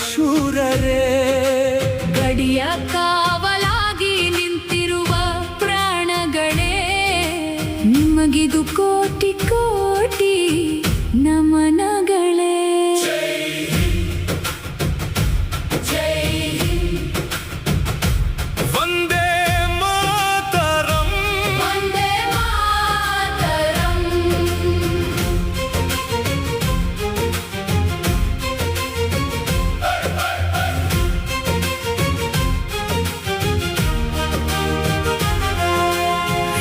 ಶೂರರೇ, ಗಡಿಯ ಕಾವಲಾಗಿ ನಿಂತಿರುವ ಪ್ರಾಣಗಳೇ, ನಿಮಗಿದು ಕೋಟಿ ಕೋಟಿ ನಮನಗಳೇ. ವಂದೇ ಮಾತರಂ, ವಂದೇ ಮಾತರಂ.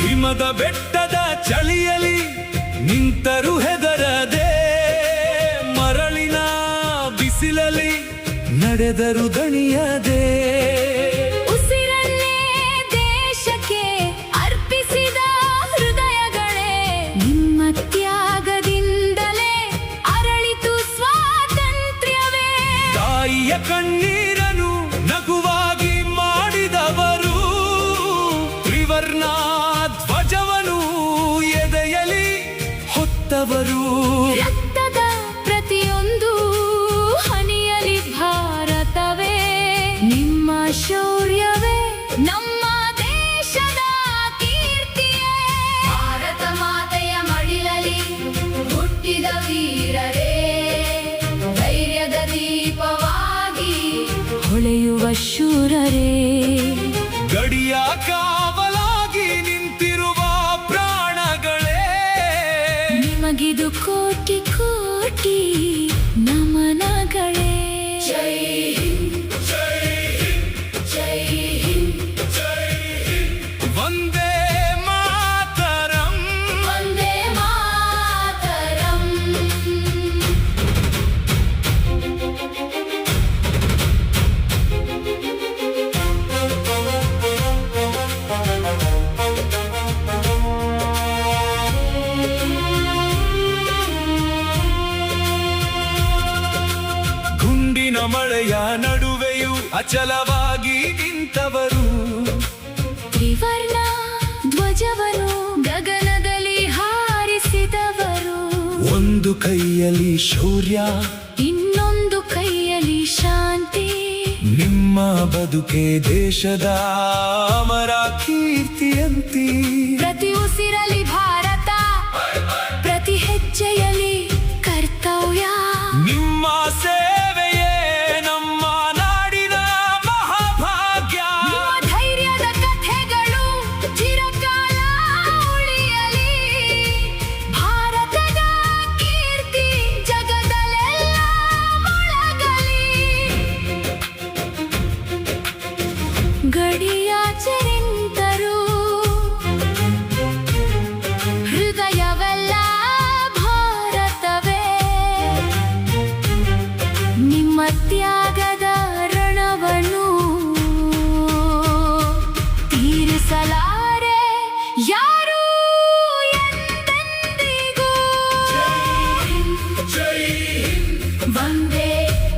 ಹಿಮದ ಬೆಟ್ಟದ ಚಳಿಯಲಿ ನಿಂತರು ಹೆದರದೆ, ಮರಳಿನ ಬಿಸಿಲಲ್ಲಿ ನಡೆದರು ದಣಿಯದೆ. ಉಸಿರನ್ನೇ ದೇಶಕ್ಕೆ ಅರ್ಪಿಸಿದ ಹೃದಯಗಳೇ, ನಿಮ್ಮ ತ್ಯಾಗದಿಂದಲೇ ಅರಳಿತು ಸ್ವಾತಂತ್ರ್ಯವೇ. ತಾಯಿಯ ಕಣ್ಣೀರನು ನಗುವಾಗಿ ಮಾಡಿದವರು, ತ್ರಿವರ್ಣ ಧ್ವಜವನು ಎದೆಯಲಿ ಹೊತ್ತವರು. ರಕ್ತದ ಪ್ರತಿಯೊಂದು ಹನಿಯಲಿ ಭಾರತವೇ, ನಿಮ್ಮ ಶೌರ್ಯವೇ ನಮ್ಮ ದೇಶದ ಕೀರ್ತಿಯೇ. ಭಾರತ ಮಾತೆಯ ಮಡಿಲಲ್ಲಿ ಹುಟ್ಟಿದ ವೀರರೇ, ಧೈರ್ಯದ ದೀಪವಾಗಿ ಹೊಳೆಯುವ ಶೂರರೇ. ಗಡಿಯ ಕಾವಲಾಗಿ ನಿಂತಿರುವ ಪ್ರಾಣಗಳೇ, ನಿಮಗಿದು ಕೋಟಿ ಕೋಟಿ ನಮನಗಳೇ. ಜೈ ಹಿಂದ್, ಜೈ ಹಿಂದ್, ಜೈ ಹಿಂದ್. ವಂದೇ ಮಾತರಂ, ವಂದೇ ಮಾತರಂ. ಗುಂಡಿನ ಮಳೆಯ ನಡುವೆಯೂ ಅಚಲವಾಗಿ ನಿಂತವರು, ತ್ರಿವರ್ಣ ಧ್ವಜವನ್ನು ಗಗನದಲ್ಲಿ ಹಾರಿಸಿದವರು. ಒಂದು ಕೈಯಲ್ಲಿ ಶೌರ್ಯ, ಇನ್ನೊಂದು ಕೈಯಲ್ಲಿ ಶಾಂತಿ. ನಿಮ್ಮ ಬದುಕೆ ದೇಶದ ಅಮರ ಕೀರ್ತಿಯಂತಿ. ಪ್ರತಿ ಉಸಿರಲಿ ಭಾರತ, ಪ್ರತಿ ಹೆಜ್ಜೆಯಲ್ಲಿ ಕರ್ತವ್ಯ. ನಿಮ್ಮ ಸೇವೆಯೇ ನಮ್ಮ ನಾಡಿನ ಮಹಾಭಾಗ್ಯ. ನಿಮ್ಮ ಧೈರ್ಯದ ಕಥೆಗಳು ಚಿರಕಾಲ ಉಳಿಯಲಿ. ಭಾರತದ ಕೀರ್ತಿ ಜಗದಲ್ಲೆಲ್ಲ ಮೊಳಗಲಿ. ಗಡಿಯಾಚೆ ನಿಂತರು ಹೃದಯವೆಲ್ಲ ಭಾರತವೇ, ನಿಮ್ಮ ತ್ಯಾಗದ ಋಣವನ್ನು ತೀರಿಸಲಾರೆ ಯಾರು ಎಂದೆಂದಿಗೂ. ವಂದೇ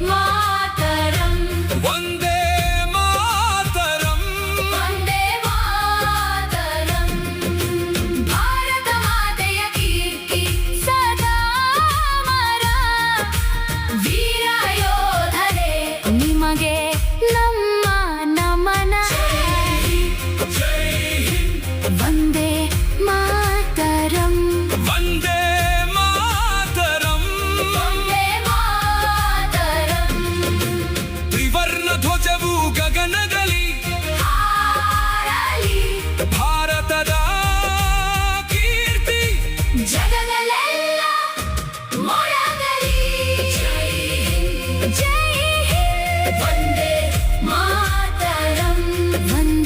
ಮಾತರಂ, ವಂದೇ ಮಾತರಂ, ವಂದೇ ಮಾತರಂ. ಭಾರತ ಮಾತೆಯ ಕೀರ್ತಿ ಸದಾ ಅಮರ. ವೀರ ಯೋಧರೇ, ನಿಮಗೆ ನಮ್ಮ ನಮನ. ವಂದೇ ಮಾತರಂ, ವಂದೇ ಮಾತರಂ. ವಂದೇ ಮಾತರಂ. ತ್ರಿವರ್ಣ ಧ್ವಜವು ಗಗನದಲ್ಲಿ ಹಾರಲಿ ಭಾರತದ ಕೀರ್ತಿ. ಜಗದಲ್ಲೆಲ್ಲ ಮೊಳಗಲಿ. ಜೈ ಹಿಂದ್, ಜೈ ಹಿಂದ್. ವಂದೇ ಮಾತರಂ, ವಂದೇ